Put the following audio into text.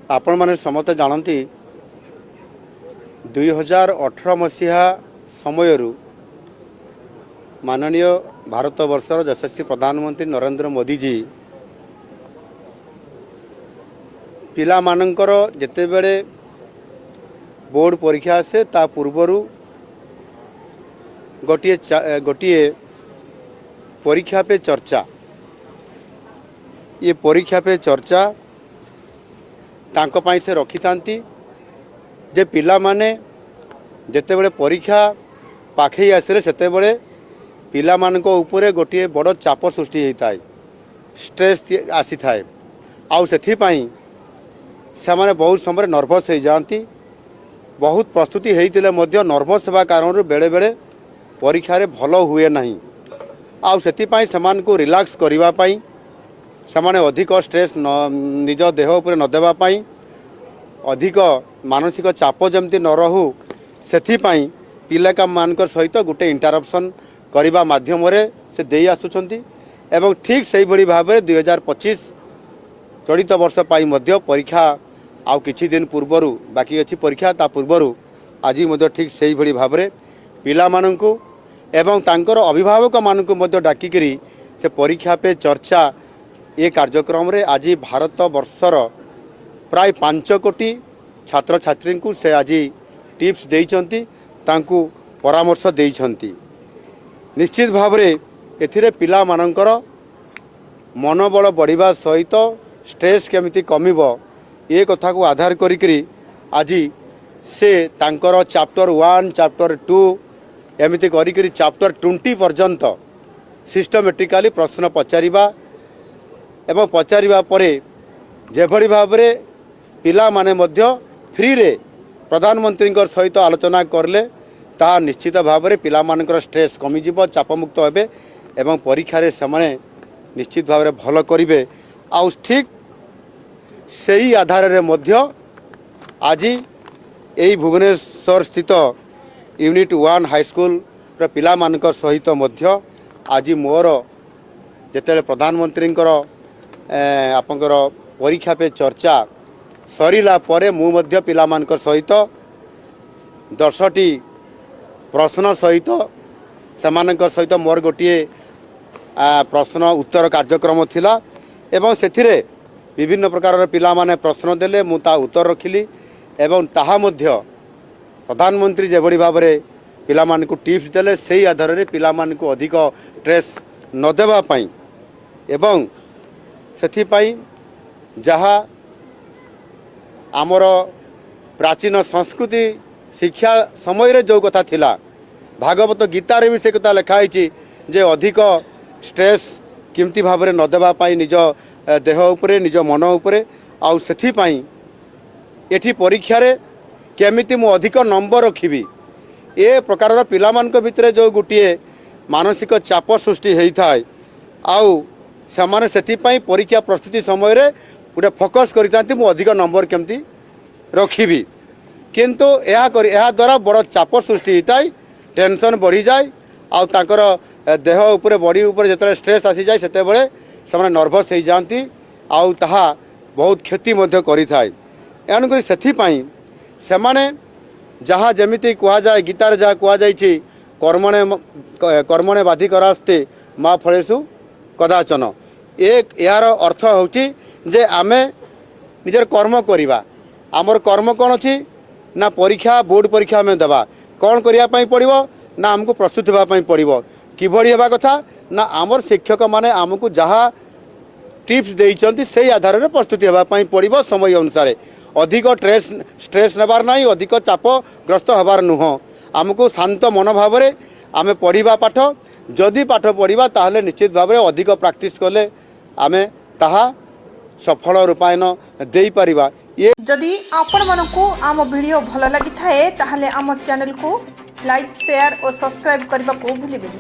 आपण मैंने समस्त जानती 2018 मसीहा समय माननीय भारत वर्षर यशस्वी प्रधानमंत्री नरेंद्र मोदी जी पिला मानकर जेते बेले बोर्ड परीक्षा आसे ता पूर्वरु गोटिए परीक्षा पे चर्चा ये परीक्षा पे चर्चा तांको पाई से रखी थांती जे पिला माने जेते बेले परीक्षा पाखे आसले सेते बेले पिला मानको ऊपरे गोटिए बड़ चाप सृष्टि होता है स्ट्रेस आसी थाए आउ सेथि पाई से माने बहुत समय नर्भस हो जाती बहुत प्रस्तुति होते नर्भस होगा कारण बेले बेले परीक्षा रे भल हुए नहीं आउ सेथि पाई समान को रिलैक्स करिवा पाई समान अधिक स्ट्रेस निज देह उपर न देवा पाई अधिक मानसिक चाप जमती न रहू सेथि पाई पिला का मानकर सहित गोटे इंटरप्शन करने माध्यम से दे आसुचंती एवं ठीक से भली भाव 2025 चलित वर्ष पाई मध्य परीक्षा आउ किछि दिन पूर्वरु बाकी अच्छी परीक्षा ता पूर्वरु आज मध्य ठीक से भली भाव पिला माननकु एवं तांकर अभिभावक माननकु मध्य डाकिकरी से परीक्षा पे चर्चा ये कार्यक्रम रे आज भारत वर्षर प्राय 5 कोटी छात्र छात्री को से आज टिप्स देइचंती तांकु परामर्श देइचंती निश्चित भाव रे एथिरे पिला मानकर मनोबल बढ़िबा सहित स्ट्रेस केमिति कमिबो ये कथा को आधार करिकरी आज से तांकर चैप्टर 1 चैप्टर 2 एमिति करिकरी चैप्टर 20 पर्यंत सिस्टमेटिकली प्रश्न पचारिबा एवं पचारिबा परे जेभली भाव रे पिला माने मध्य फ्री रे प्रधानमंत्री सहित आलोचना करले ता निश्चित भाव रे पिला मानकर स्ट्रेस कमी जीवो चापमुक्त हेबे एवं परीक्षा रे समाने निश्चित भाव रे भल करिवे आउ ठीक सही आधार रे मध्य आज यही भुवनेश्वर स्थित यूनिट 1 हाईस्कूल रो पिला मानकर सहित मध्य आज मोर जेते प्रधानमंत्री आपंकर परीक्षा पे चर्चा सरीला परे मु मध्य पिला मानकर सहित 10टी प्रश्न सहित समानकर सहित मोर गोटिए प्रश्न उत्तर कार्यक्रम थिला एवं सेथिरे विभिन्न प्रकार पिला माने प्रश्न देले मु ता उत्तर रखिली एवं ताहा मध्य प्रधानमंत्री जेभली भाव रे पिला मानकु टिप्स देले सेही आधार रे पिला मानकु अधिक स्ट्रेस न देबा पई एवं सेथि पई जहा आमर प्राचीन संस्कृति शिक्षा समय रे जो कथा थिला भागवत गीता रे भी से कथा लिखाई जे अधिक स्ट्रेस किमती भाव रे न देबा पई निज देह उपरे निज मन उपरे आउ सेथि पई एठी परीक्षा रे केमिति मु अधिक नंबर रखिबी ए प्रकार पिला मानक भितरे जो गोटिए मानसिक चाप सृष्टि होता है आउ से सेथि पई परीक्षा प्रस्तुति समय रे गोटे फोकस करतांती मु अधिक नंबर केमती रखिबी किंतु या द्वारा बड़ चाप सृष्टि होता है टेंशन बढ़ी जाए आउ तांकर देह उपरे बॉडी उपरे जेतले स्ट्रेस आसी जाए सेते बेले से नर्भस हो जाती आउ ताहा बहुत क्षति मध्य करि थाए एणुकरी सेथि पई सेमाने जहाँ जमिति कुआ जाए गीतार जहाँ कुआ जाइछि कर्मणे बाधि करास्ते माँ फलेषु कदाचन एक यार अर्थ होची जे आमे निजर कर्म करिबा आमर कर्म कौन अच्छी ना परीक्षा बोर्ड परीक्षा आम देवा कौन करने पड़ो ना आमको प्रस्तुत होगापी पड़ो किभली होगा कथा ना आमर शिक्षक माने आमको जहाँ टिप्स देइचंती से आधार में प्रस्तुति होगापी पड़ो समय अनुसार अधिक स्ट्रेस नेबार ना अधिक चापग्रस्त हबार नुह आमको शांत मनोभाव आम पढ़ा पाठ जदि पाठ पढ़ा ताहले निश्चित भाव में अधिक प्रैक्टिस कले आम ताहा सफल रूपायन दे पारिबा। ये जदि आपण मानकु आम वीडियो भल लगी थाए ताहले आम चैनल को लाइक शेयर और सब्सक्राइब करने को भूलिबेनि।